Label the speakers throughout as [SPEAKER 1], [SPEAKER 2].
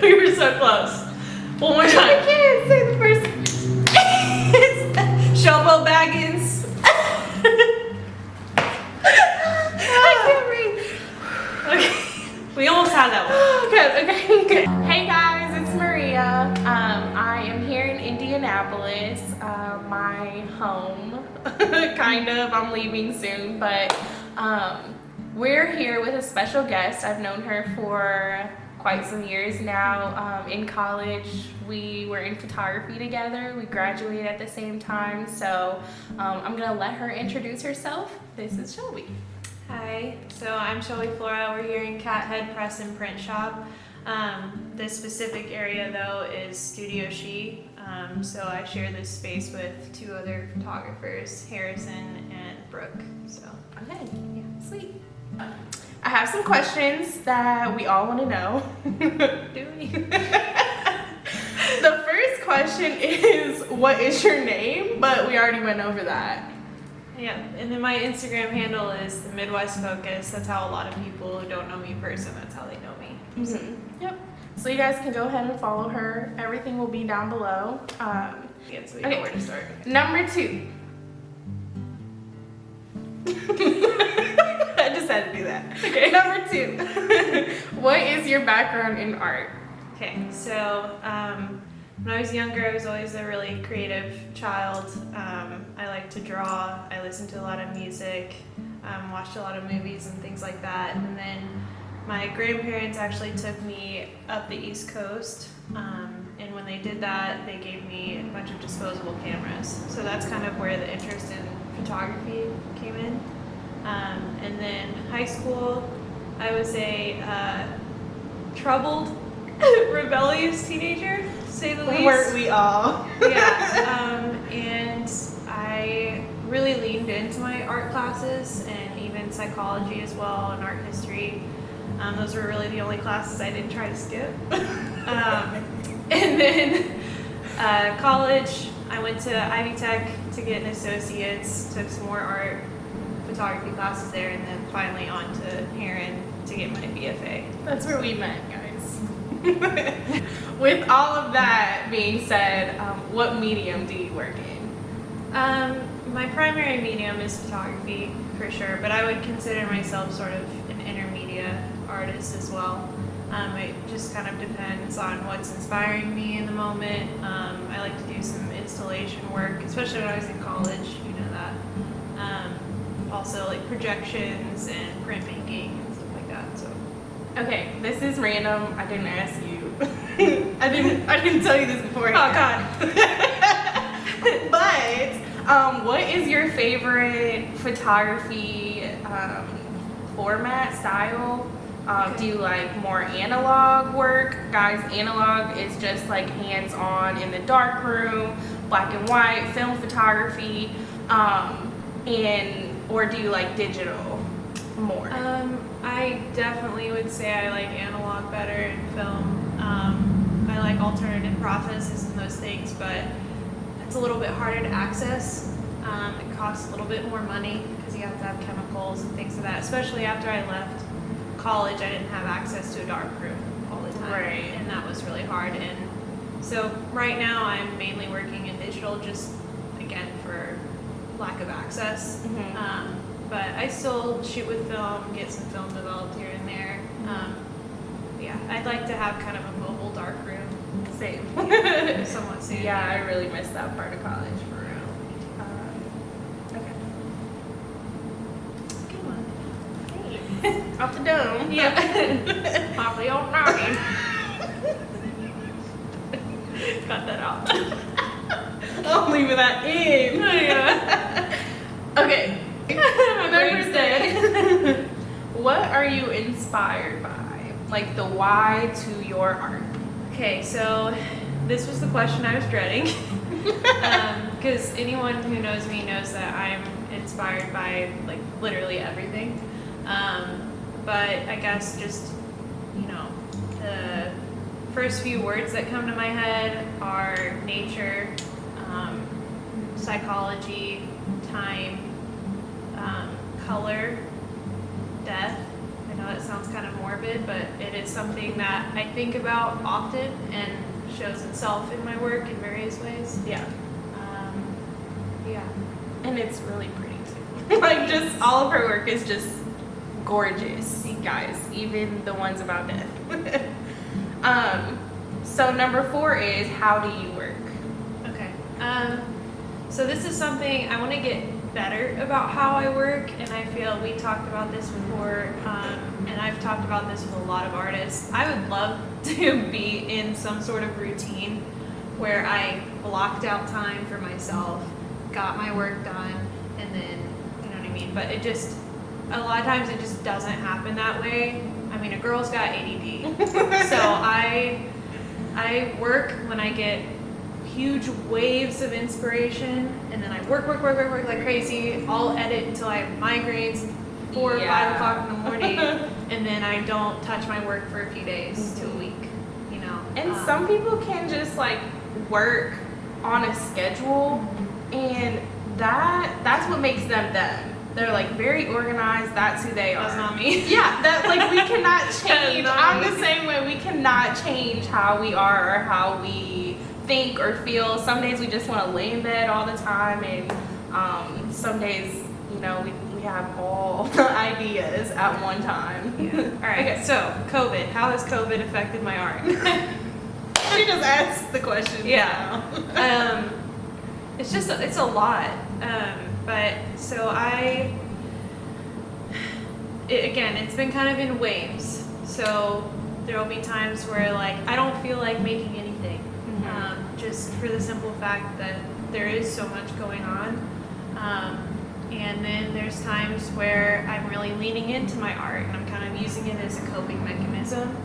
[SPEAKER 1] We were so close. One more time.
[SPEAKER 2] I can't say the first. It's Shelby Baggins. I can't read.
[SPEAKER 1] Okay. We almost had that one.
[SPEAKER 2] Okay. Hey guys, it's Maria. I am here in Indianapolis, my home, kind of. I'm leaving soon, but we're here with a special guest. I've known her for quite some years now. In college, we were in photography together. We graduated at the same time, so I'm gonna let her introduce herself. This is Shelby.
[SPEAKER 3] Hi, so I'm Shelby Flora. We're here in Cathead Press and Print Shop. This specific area though is Studio She. So I share this space with two other photographers, Harrison and Brooke. So
[SPEAKER 2] Okay, yeah, sweet. I have some questions that we all want to know.
[SPEAKER 3] do we?
[SPEAKER 2] The first question is, what is your name? But we already went over that.
[SPEAKER 3] Yeah, and then my Instagram handle is the Midwest Focus. That's how a lot of people who don't know me in person, that's how they know me.
[SPEAKER 2] Yep. So you guys can go ahead and follow her. Everything will be down below.
[SPEAKER 3] Yeah, so we know where to start.
[SPEAKER 2] Number 2. I just had to do that. Okay. Number 2. What is your background in art?
[SPEAKER 3] Okay, so when I was younger, I was always a really creative child. I like to draw. I listened to a lot of music, watched a lot of movies and things like that. And then my grandparents actually took me up the East Coast. And when they did that, they gave me a bunch of disposable cameras. So that's kind of where the interest in photography came in. And then high school, I was a troubled, rebellious teenager, to say the least.
[SPEAKER 2] Weren't we all?
[SPEAKER 3] Yeah, and I really leaned into my art classes and even psychology as well and art history. Those were really the only classes I didn't try to skip. And then college, I went to Ivy Tech to get an associate's, took some more art photography classes there, and then finally on to Heron to get my BFA.
[SPEAKER 2] That's where we met, guys. With all of that being said, what medium do you work in?
[SPEAKER 3] My primary medium is photography, for sure, but I would consider myself sort of an intermediate artist as well. It just kind of depends on what's inspiring me in the moment. I like to do some installation work, especially when I was in college, you know that. Also like projections and printmaking and stuff like that. So.
[SPEAKER 2] Okay, this is random. I didn't ask you. I didn't tell you this before.
[SPEAKER 3] Oh God.
[SPEAKER 2] But what is your favorite photography format, style? Do you like more analog work? Guys, analog is just like hands-on in the dark room, black and white, film photography, or do you like digital more?
[SPEAKER 3] I definitely would say I like analog better in film. I like alternative processes and those things, but it's a little bit harder to access. It costs a little bit more money because you have to have chemicals and things like that, especially after I left college. I didn't have access to a dark room all the time,
[SPEAKER 2] right.
[SPEAKER 3] And that was really hard. And so right now I'm mainly working in digital, just again for lack of access. But I still shoot with film, get some film developed here and there. Yeah, I'd like to have kind of a mobile dark room.
[SPEAKER 2] Same.
[SPEAKER 3] Somewhat soon.
[SPEAKER 2] Yeah, I really missed that part of college for real. Okay.
[SPEAKER 3] Good one.
[SPEAKER 2] Thanks. Off the dome.
[SPEAKER 3] Yeah. Off the old dome. Cut that out.
[SPEAKER 2] I'll leave that in.
[SPEAKER 3] Yeah.
[SPEAKER 2] Okay.
[SPEAKER 3] My brain's dead.
[SPEAKER 2] What are you inspired by? Like the why to your art?
[SPEAKER 3] Okay, so this was the question I was dreading. Because anyone who knows me knows that I'm inspired by like literally everything. But I guess just, you know, the first few words that come to my head are nature, psychology, time, color, death. I know that sounds kind of morbid, but it is something that I think about often and shows itself in my work in various ways.
[SPEAKER 2] Yeah.
[SPEAKER 3] Yeah.
[SPEAKER 2] And it's really pretty too. Like, just all of her work is just gorgeous, you guys, even the ones about death. So number 4 is, how do you work?
[SPEAKER 3] Okay. So this is something I want to get better about how I work, and I feel we talked about this before, and I've talked about this with a lot of artists. I would love to be in some sort of routine where I blocked out time for myself, got my work done, and then, you know what I mean? But it just, a lot of times it just doesn't happen that way. I mean, a girl's got ADD. So I work when I get huge waves of inspiration, and then I work like crazy. I'll edit until I have migraines 4 or 5 o'clock in the morning, and then I don't touch my work for a few days to a week, you know.
[SPEAKER 2] And some people can just like work on a schedule, and that's what makes them them. They're like very organized. That's who they are.
[SPEAKER 3] That's not me.
[SPEAKER 2] Yeah, that like we cannot change.
[SPEAKER 3] not
[SPEAKER 2] I'm
[SPEAKER 3] me.
[SPEAKER 2] the same way. We cannot change how we are or how we think or feel. Some days we just want to lay in bed all the time, and some days, you know, we have all the ideas at one time.
[SPEAKER 3] Yeah. All right.
[SPEAKER 2] Okay.
[SPEAKER 3] So COVID. How has COVID affected my art?
[SPEAKER 2] She just asked the question.
[SPEAKER 3] Yeah. It's a lot. But so again, it's been kind of in waves. So there will be times where like I don't feel like making anything, just for the simple fact that there is so much going on. And then there's times where I'm really leaning into my art and I'm kind of using it as a coping mechanism.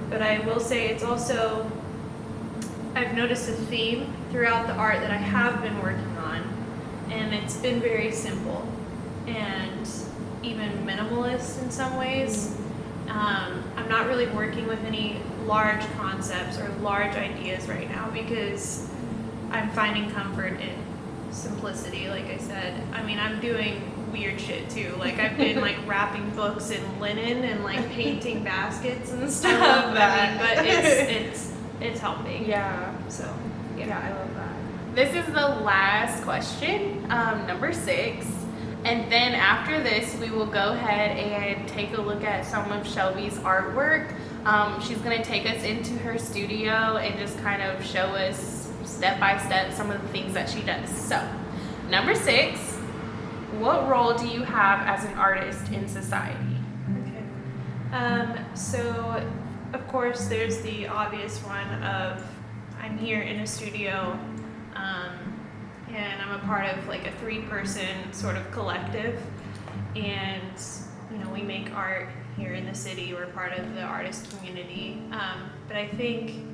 [SPEAKER 3] But I will say it's also, I've noticed a theme throughout the art that I have been working on, and it's been very simple and even minimalist in some ways. I'm not really working with any large concepts or large ideas right now because I'm finding comfort in simplicity, like I said. I mean, I'm doing weird shit too. Like I've been like wrapping books in linen and like painting baskets and stuff.
[SPEAKER 2] I love that.
[SPEAKER 3] I mean, but it's helping.
[SPEAKER 2] Yeah.
[SPEAKER 3] So
[SPEAKER 2] Yeah, I love that. This is the last question, number 6. And then after this, we will go ahead and take a look at some of Shelby's artwork. She's gonna take us into her studio and just kind of show us step by step some of the things that she does. So, number 6, what role do you have as an artist in society?
[SPEAKER 3] Okay. So of course there's the obvious one of I'm here in a studio, and I'm a part of like a 3-person sort of collective, and you know, we make art here in the city. We're part of the artist community. But I think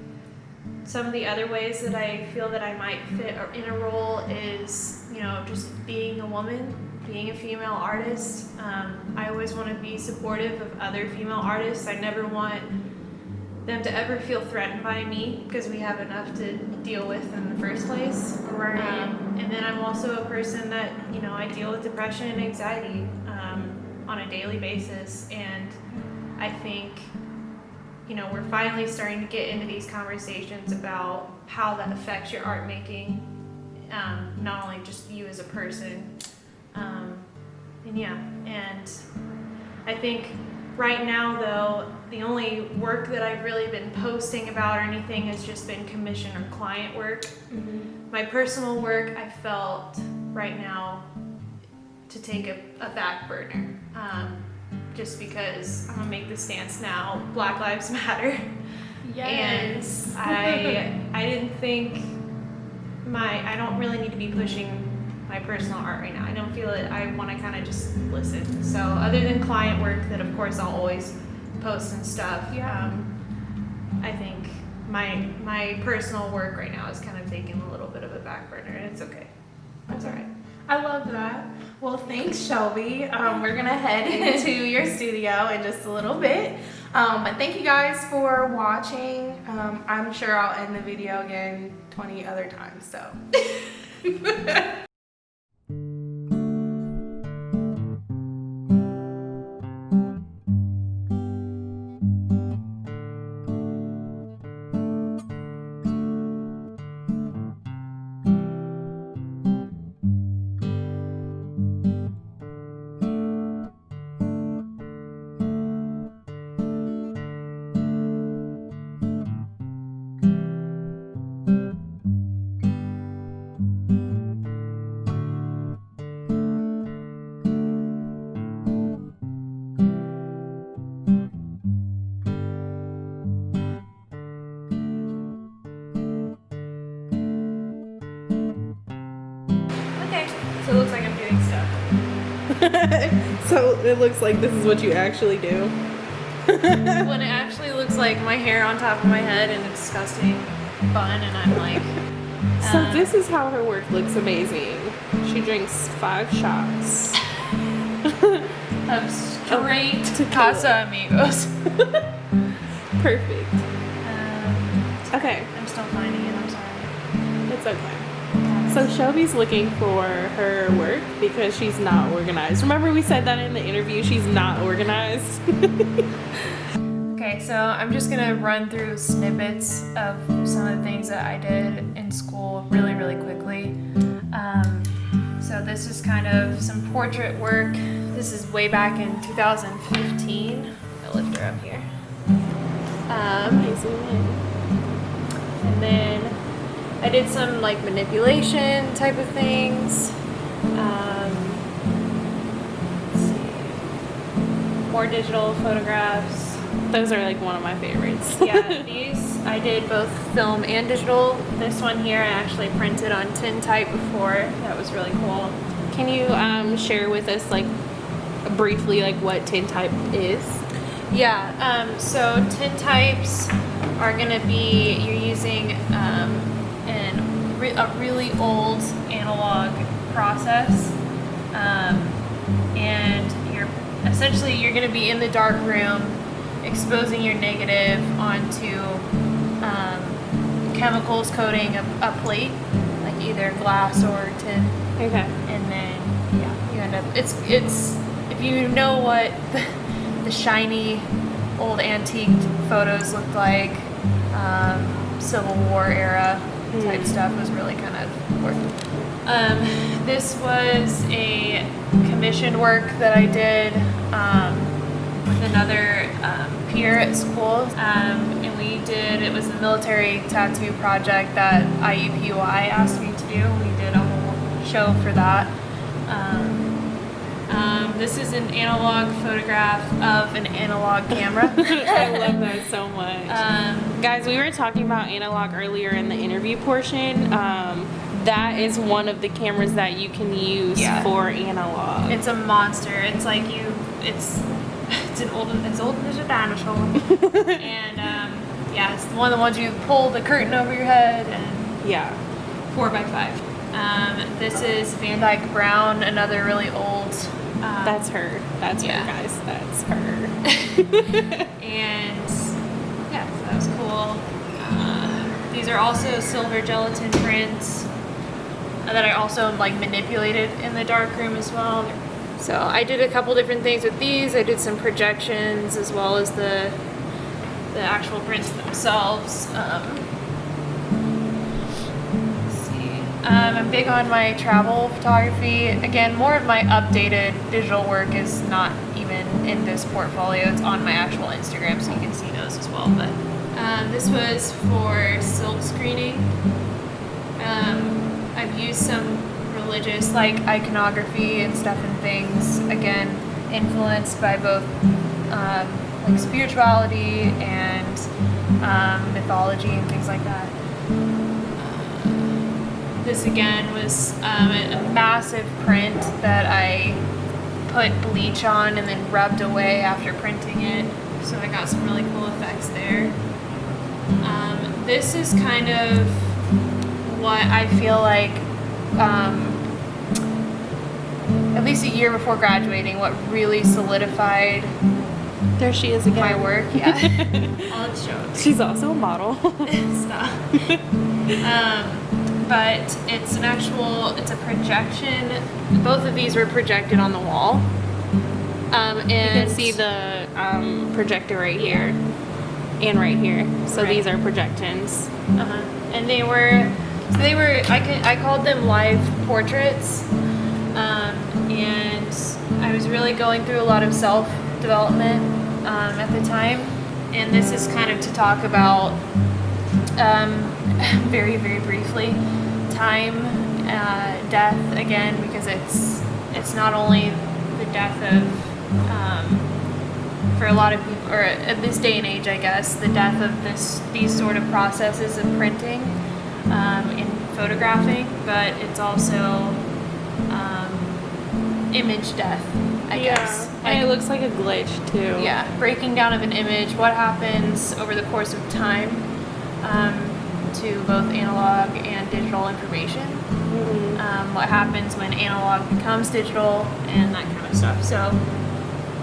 [SPEAKER 3] some of the other ways that I feel that I might fit in a role is, you know, just being a woman, being a female artist. I always want to be supportive of other female artists. I never want them to ever feel threatened by me because we have enough to deal with in the first place.
[SPEAKER 2] Right.
[SPEAKER 3] And then I'm also a person that, you know, I deal with depression and anxiety on a daily basis, and I think, you know, we're finally starting to get into these conversations about how that affects your art making, not only just you as a person. And I think right now though, the only work that I've really been posting about or anything has just been commission or client work. My personal work, I felt right now to take a back burner, just because I'm gonna make the stance now, Black Lives Matter.
[SPEAKER 2] Yes.
[SPEAKER 3] And I didn't think I don't really need to be pushing my personal art right now. I don't feel it. I want to kind of just listen. So other than client work that of course I'll always post and stuff, I think my personal work right now is kind of taking a little bit of a back burner, and it's okay. That's all right.
[SPEAKER 2] I love that. Well, thanks, Shelby. We're gonna head into your studio in just a little bit. But thank you guys for watching. I'm sure I'll end the video again 20 other times, so.
[SPEAKER 3] So it looks like I'm doing stuff.
[SPEAKER 2] So it looks like this is what you actually do.
[SPEAKER 3] When it actually looks like my hair on top of my head and a disgusting bun, and I'm like.
[SPEAKER 2] So this is how her work looks amazing. She drinks 5 shots
[SPEAKER 3] of straight
[SPEAKER 2] tequila.
[SPEAKER 3] Casamigos.
[SPEAKER 2] Perfect. Okay.
[SPEAKER 3] I'm still finding it. I'm sorry.
[SPEAKER 2] It's okay. So Shelby's looking for her work because she's not organized. Remember we said that in the interview, she's not organized.
[SPEAKER 3] Okay, so I'm just gonna run through snippets of some of the things that I did in school really, really quickly. So this is kind of some portrait work. This is way back in 2015. I'll lift her up here. And then I did some like manipulation type of things. Let's see. More digital photographs.
[SPEAKER 2] Those are like one of my favorites.
[SPEAKER 3] Yeah, these I did both film and digital. This one here I actually printed on tintype before. That was really cool.
[SPEAKER 2] Can you share with us like briefly like what tintype is?
[SPEAKER 3] Yeah, so tintypes are gonna be, you're using a really old analog process, and you're gonna be in the dark room exposing your negative onto chemicals coating a plate, like either glass or tin.
[SPEAKER 2] Okay.
[SPEAKER 3] And then you end up it's if you know what the shiny old antique photos looked like, Civil War era type stuff was really kind of worth it. This was a commissioned work that I did with another peer at school, and it was a military tattoo project that IUPUI asked me to do. We did a whole show for that. This is an analog photograph of an analog camera.
[SPEAKER 2] I love that so much. Guys, we were talking about analog earlier in the interview portion. That is one of the cameras that you can use for analog.
[SPEAKER 3] It's a monster. It's like it's as old as a dinosaur. And it's one of the ones you pull the curtain over your head and 4x5. This is Van Dyke Brown, another really old.
[SPEAKER 2] That's her. That's her, guys. That's her.
[SPEAKER 3] And so that was cool. These are also silver gelatin prints that I also like manipulated in the darkroom as well. So I did a couple different things with these. I did some projections as well as the actual prints themselves. I'm big on my travel photography. Again, more of my updated digital work is not even in this portfolio. It's on my actual Instagram, so you can see those as well. But this was for silk screening. I've used some religious like iconography and stuff and things. Again, influenced by both like spirituality and mythology and things like that. This again was a massive print that I put bleach on and then rubbed away after printing it. So I got some really cool effects there. This is kind of what I feel like, at least a year before graduating, what really solidified
[SPEAKER 2] There she is again.
[SPEAKER 3] my work. Yeah. I'll show it.
[SPEAKER 2] She's also a model.
[SPEAKER 3] Stop. But it's a projection. Both of these were projected on the wall. And
[SPEAKER 2] You can see the projector right here and right here. So
[SPEAKER 3] Right.
[SPEAKER 2] these are projections.
[SPEAKER 3] And they were I called them live portraits. And I was really going through a lot of self-development at the time. And this is kind of to talk about, very, very briefly, time, death again, because it's not only the death of, for a lot of people, or at this day and age, I guess, the death of these sort of processes of printing and photographing, but it's also
[SPEAKER 2] image death, I guess.
[SPEAKER 1] And it looks like a glitch too.
[SPEAKER 2] Yeah, breaking down of an image, what happens over the course of time to both analog and digital information, what happens when analog becomes digital, and that kind of stuff. So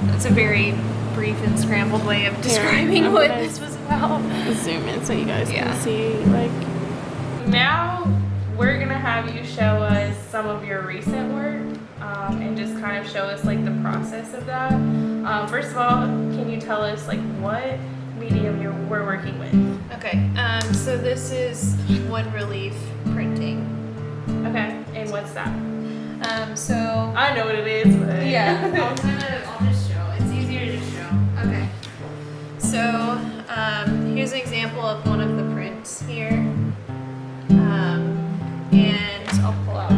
[SPEAKER 2] that's a very brief and scrambled way of describing what this was about.
[SPEAKER 1] Zoom in so you guys
[SPEAKER 2] Yeah.
[SPEAKER 1] can see. Like, now we're gonna have you show us some of your recent work and just kind of show us like the process of that. First of all, can you tell us like what medium we're working with?
[SPEAKER 3] Okay, so this is one relief printing.
[SPEAKER 1] Okay, and what's that?
[SPEAKER 3] So
[SPEAKER 1] I know what it is, but
[SPEAKER 3] yeah, I'll just show. It's easier to just show. Okay. So here's an example of one of the prints here, and I'll pull out the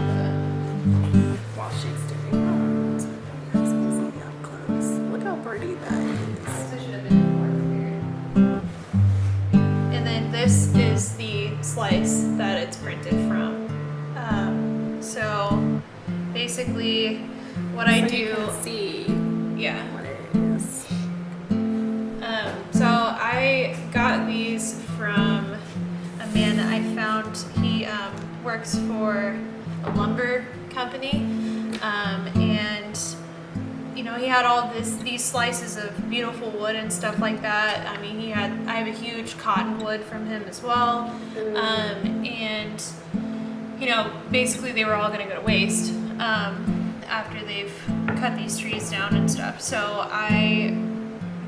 [SPEAKER 1] while she's doing that, so you guys can see up close. Look how pretty that is.
[SPEAKER 3] This should have been more clear. And then this is the slice that it's printed from. So basically, what I do.
[SPEAKER 1] You can see
[SPEAKER 3] Yeah.
[SPEAKER 1] what it is.
[SPEAKER 3] So I got these from a man that I found. He works for a lumber company, and you know he had all these slices of beautiful wood and stuff like that. I mean, I have a huge cottonwood from him as well, and you know basically they were all going to go to waste after they've cut these trees down and stuff. So I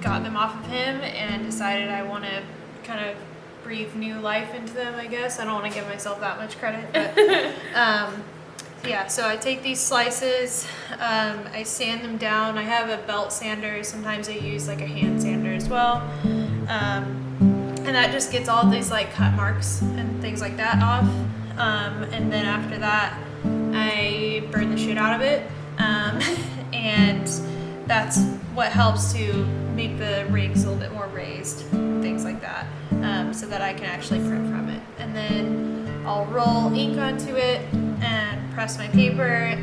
[SPEAKER 3] got them off of him and decided I want to kind of breathe new life into them, I guess. I don't want to give myself that much credit, but yeah, so I take these slices, I sand them down. I have a belt sander. Sometimes I use like a hand sander as well. And that just gets all these like cut marks and things like that off. And then after that, I burn the shit out of it. And that's what helps to make the rigs a little bit more raised, things like that, so that I can actually print from it. And then I'll roll ink onto it and press my paper.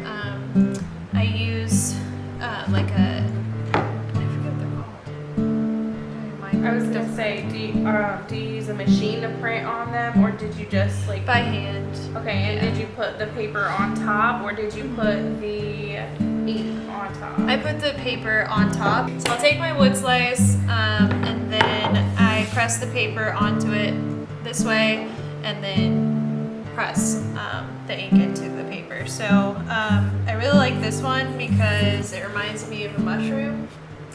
[SPEAKER 3] I use like a, I forget what they're called.
[SPEAKER 1] I was gonna say, do you use a machine to print on them, or did you just like
[SPEAKER 3] By hand.
[SPEAKER 1] Okay, and did you put the paper on top, or did you put the ink on top?
[SPEAKER 3] I put the paper on top. So I'll take my wood slice, and then I press the paper onto it this way, and then press the ink into the paper. So I really like this one because it reminds me of a mushroom,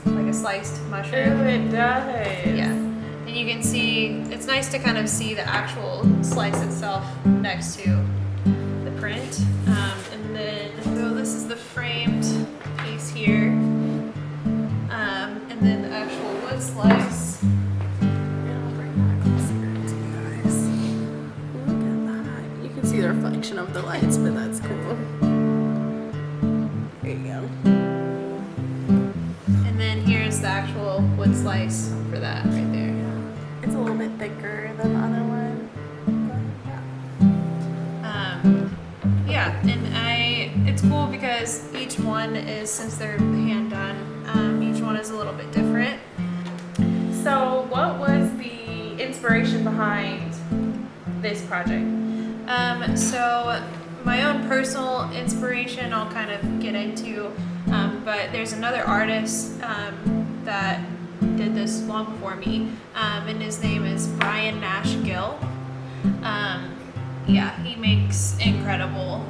[SPEAKER 3] like a sliced mushroom.
[SPEAKER 1] Ooh, it does.
[SPEAKER 3] Yeah. And you can see, it's nice to kind of see the actual slice itself next to the print. And then, so this is the framed piece here. And then the actual wood slice.
[SPEAKER 1] And I'll bring that closer to you guys. Look at that. You can see the reflection of the lights, but that's cool. There you go.
[SPEAKER 3] And then here's the actual wood slice for that right there.
[SPEAKER 1] It's a little bit thicker than the other one.
[SPEAKER 3] Yeah, and it's cool because each one is, since they're hand done, each one is a little bit different.
[SPEAKER 1] So, what was the inspiration behind this project?
[SPEAKER 3] So my own personal inspiration I'll kind of get into, but there's another artist that did this long before me, and his name is Brian Nash Gill. Yeah, he makes incredible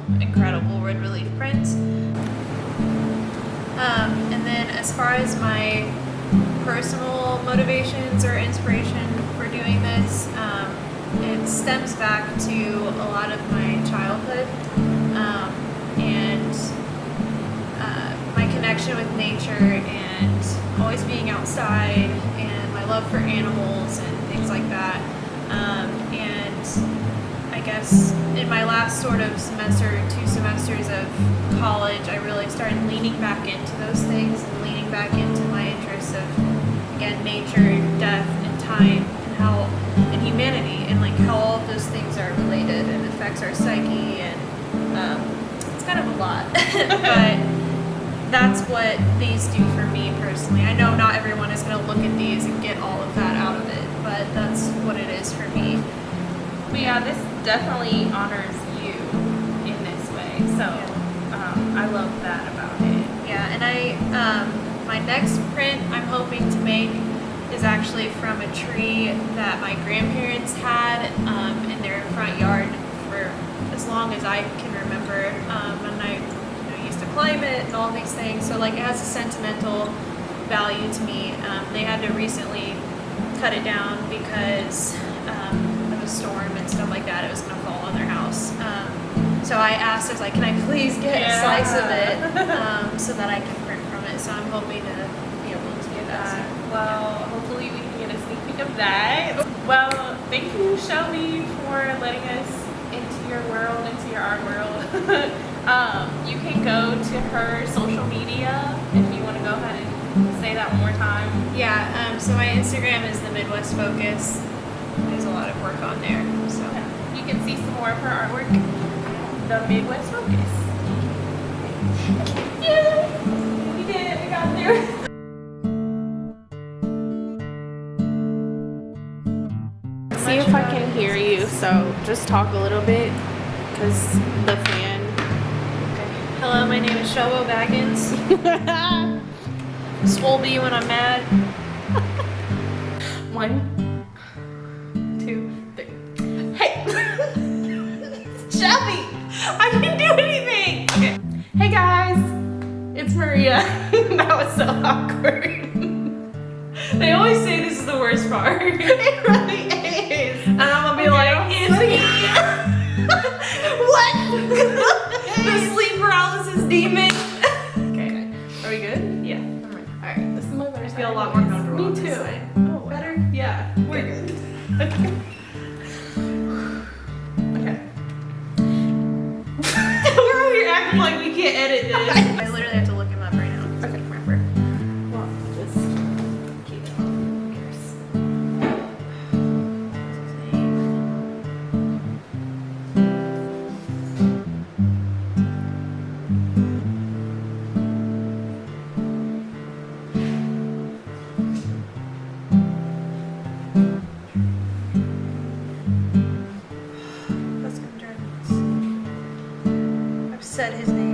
[SPEAKER 3] wood relief prints. And then as far as my personal motivations or inspiration for doing this, it stems back to a lot of my childhood, and my connection with nature and always being outside and my love for animals and things like that. And I guess in my last sort of semester, 2 semesters of college, I really started leaning back into those things and leaning back into my interests of, again, nature, death, and time, and humanity, and like how all of those things are related and affects our psyche, and it's kind kind of a lot, but that's what these do for me personally. I know not everyone is going to look at these and get all of that out of it, but that's what it is for me.
[SPEAKER 1] But yeah, this definitely honors you in this way. So I love that about it.
[SPEAKER 3] Yeah, and my next print I'm hoping to make is actually from a tree that my grandparents had in their front yard for as long as I can remember, and I used to climb it and all these things. So like it has a sentimental value to me. They had to recently cut it down because of a storm and stuff like that. It was going to fall on their house. So I asked, I was like, can I please get a slice of it so that I can print from it? So I'm hoping to be able to do that.
[SPEAKER 1] Well, hopefully we can get a sneak peek of that. Well, thank you, Shelby, for letting us into your world, into your art world. You can go to her social media if you want to go ahead and say that one more time.
[SPEAKER 3] Yeah, so my Instagram is the Midwest Focus. There's a lot of work on there. So
[SPEAKER 1] you can see some more of her artwork. The Midwest Focus. Yay! We did it. We got there. See if I can hear you. So just talk a little bit, because the fan.
[SPEAKER 3] okay. Hello, my name is Shelby Baggins. Shelby when I'm mad.
[SPEAKER 1] 1, 2, 3. Hey, Shelby, I didn't do anything. Okay. Hey guys, it's Maria. That was so awkward.
[SPEAKER 3] They always say this is the worst part.
[SPEAKER 1] It really is.
[SPEAKER 3] And I'm gonna be like, it's me.
[SPEAKER 1] What?
[SPEAKER 3] The sleep paralysis demon.
[SPEAKER 1] Okay. Are we good?
[SPEAKER 3] Yeah.
[SPEAKER 1] All right. This is my better.
[SPEAKER 3] I feel a lot more comfortable.
[SPEAKER 1] Me
[SPEAKER 3] on
[SPEAKER 1] too.
[SPEAKER 3] this side.
[SPEAKER 1] Oh, better? Yeah. We're good. Okay. Okay.
[SPEAKER 3] We're over here acting like we can't edit this. I literally have to look him up right now.
[SPEAKER 1] Okay.
[SPEAKER 3] Remember.
[SPEAKER 1] Well, just keep it on.
[SPEAKER 3] That's gonna drive me nuts. I've said his name.